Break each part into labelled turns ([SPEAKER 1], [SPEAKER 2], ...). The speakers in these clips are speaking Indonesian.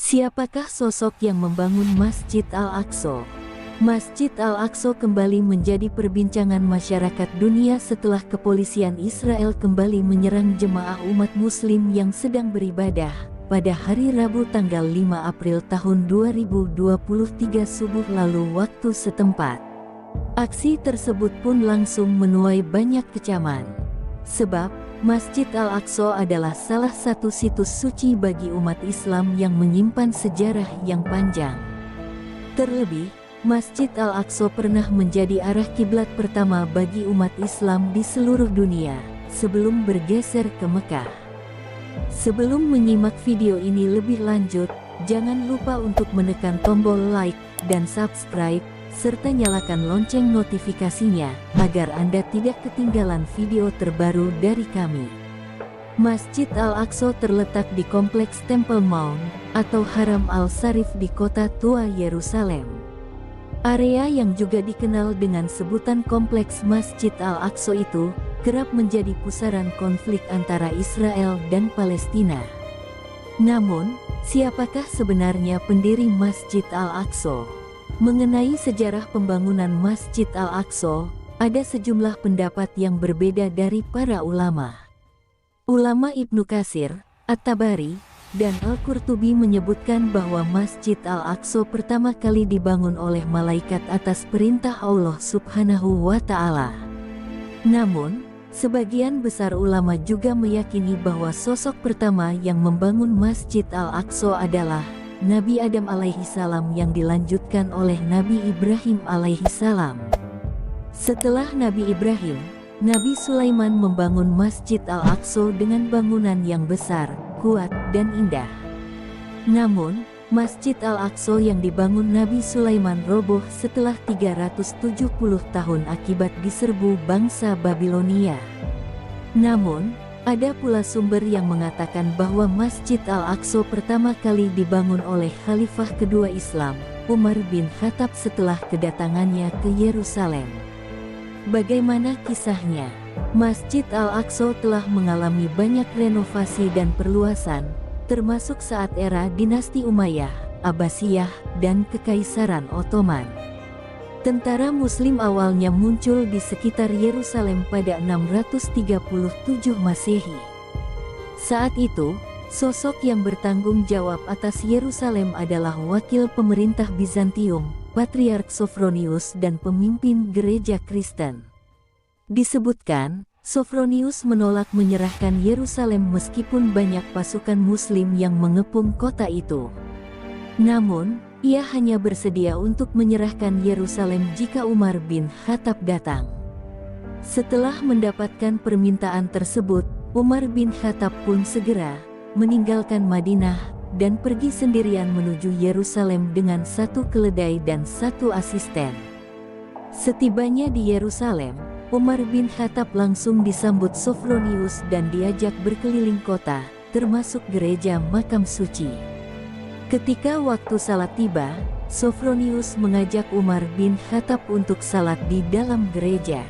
[SPEAKER 1] Siapakah sosok yang membangun Masjid Al-Aqsa? Masjid Al-Aqsa kembali menjadi perbincangan masyarakat dunia setelah kepolisian Israel kembali menyerang jemaah umat muslim yang sedang beribadah pada hari Rabu tanggal 5 April tahun 2023 subuh lalu waktu setempat. Aksi tersebut pun langsung menuai banyak kecaman. Sebab Masjid Al-Aqsa adalah salah satu situs suci bagi umat Islam yang menyimpan sejarah yang panjang. Terlebih, Masjid Al-Aqsa pernah menjadi arah kiblat pertama bagi umat Islam di seluruh dunia, sebelum bergeser ke Mekah. Sebelum menyimak video ini lebih lanjut, jangan lupa untuk menekan tombol like dan subscribe, serta nyalakan lonceng notifikasinya, agar Anda tidak ketinggalan video terbaru dari kami. Masjid Al-Aqsa terletak di Kompleks Temple Mount, atau Haram Al-Sharif di kota tua Yerusalem. Area yang juga dikenal dengan sebutan Kompleks Masjid Al-Aqsa itu, kerap menjadi pusaran konflik antara Israel dan Palestina. Namun, siapakah sebenarnya pendiri Masjid Al-Aqsa? Mengenai sejarah pembangunan Masjid Al-Aqsa, ada sejumlah pendapat yang berbeda dari para ulama. Ulama Ibnu Katsir, At-Tabari, dan Al-Qurtubi menyebutkan bahwa Masjid Al-Aqsa pertama kali dibangun oleh malaikat atas perintah Allah Subhanahu wa Ta'ala. Namun, sebagian besar ulama juga meyakini bahwa sosok pertama yang membangun Masjid Al-Aqsa adalah Nabi Adam alaihissalam yang dilanjutkan oleh Nabi Ibrahim alaihissalam. Setelah Nabi Ibrahim, Nabi Sulaiman membangun Masjid Al-Aqsa dengan bangunan yang besar, kuat, dan indah. Namun, Masjid Al-Aqsa yang dibangun Nabi Sulaiman roboh setelah 370 tahun akibat diserbu bangsa Babilonia. Namun, ada pula sumber yang mengatakan bahwa Masjid Al-Aqsa pertama kali dibangun oleh Khalifah kedua Islam, Umar bin Khattab setelah kedatangannya ke Yerusalem. Bagaimana kisahnya? Masjid Al-Aqsa telah mengalami banyak renovasi dan perluasan, termasuk saat era dinasti Umayyah, Abbasiyah, dan Kekaisaran Ottoman. Tentara Muslim awalnya muncul di sekitar Yerusalem pada 637 Masehi. Saat itu, sosok yang bertanggung jawab atas Yerusalem adalah wakil pemerintah Bizantium, Patriark Sophronius dan pemimpin gereja Kristen. Disebutkan, Sophronius menolak menyerahkan Yerusalem meskipun banyak pasukan Muslim yang mengepung kota itu. Namun, ia hanya bersedia untuk menyerahkan Yerusalem jika Umar bin Khattab datang. Setelah mendapatkan permintaan tersebut, Umar bin Khattab pun segera meninggalkan Madinah dan pergi sendirian menuju Yerusalem dengan satu keledai dan satu asisten. Setibanya di Yerusalem, Umar bin Khattab langsung disambut Sophronius dan diajak berkeliling kota, termasuk gereja makam suci. Ketika waktu salat tiba, Sophronius mengajak Umar bin Khattab untuk salat di dalam gereja.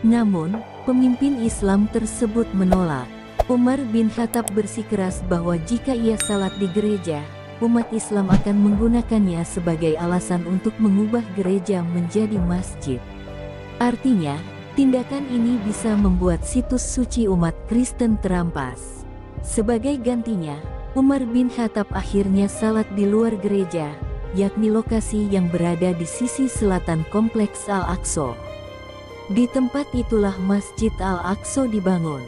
[SPEAKER 1] Namun, pemimpin Islam tersebut menolak. Umar bin Khattab bersikeras bahwa jika ia salat di gereja, umat Islam akan menggunakannya sebagai alasan untuk mengubah gereja menjadi masjid. Artinya, tindakan ini bisa membuat situs suci umat Kristen terampas. Sebagai gantinya, Umar bin Khattab akhirnya salat di luar gereja, yakni lokasi yang berada di sisi selatan Kompleks Al-Aqsa. Di tempat itulah Masjid Al-Aqsa dibangun.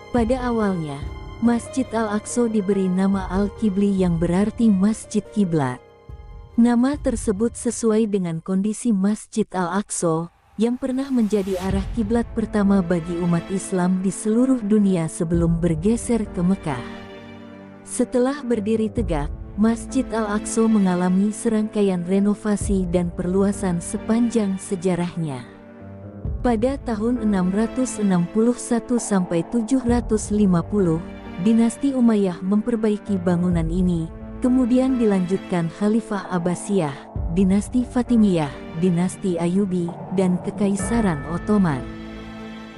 [SPEAKER 1] Pada awalnya, Masjid Al-Aqsa diberi nama Al-Qibli yang berarti Masjid Kiblat. Nama tersebut sesuai dengan kondisi Masjid Al-Aqsa, yang pernah menjadi arah kiblat pertama bagi umat Islam di seluruh dunia sebelum bergeser ke Mekah. Setelah berdiri tegak, Masjid Al-Aqsa mengalami serangkaian renovasi dan perluasan sepanjang sejarahnya. Pada tahun 661 sampai 750, dinasti Umayyah memperbaiki bangunan ini, kemudian dilanjutkan Khalifah Abbasiyah, dinasti Fatimiyah, dinasti Ayyubi, dan Kekaisaran Ottoman.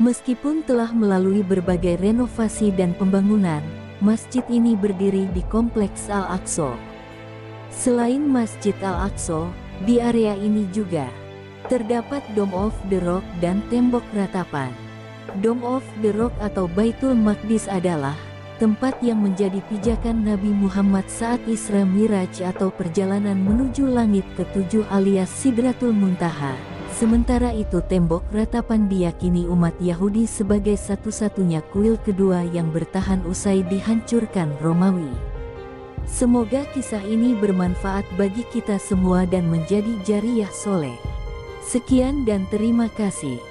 [SPEAKER 1] Meskipun telah melalui berbagai renovasi dan pembangunan, masjid ini berdiri di Kompleks Al-Aqsa. Selain Masjid Al-Aqsa, di area ini juga terdapat Dome of the Rock dan tembok ratapan. Dome of the Rock atau Baitul Maqdis adalah tempat yang menjadi pijakan Nabi Muhammad saat Isra Miraj atau perjalanan menuju langit ketujuh alias Sidratul Muntaha. Sementara itu tembok ratapan diyakini umat Yahudi sebagai satu-satunya kuil kedua yang bertahan usai dihancurkan Romawi. Semoga kisah ini bermanfaat bagi kita semua dan menjadi jariyah soleh. Sekian dan terima kasih.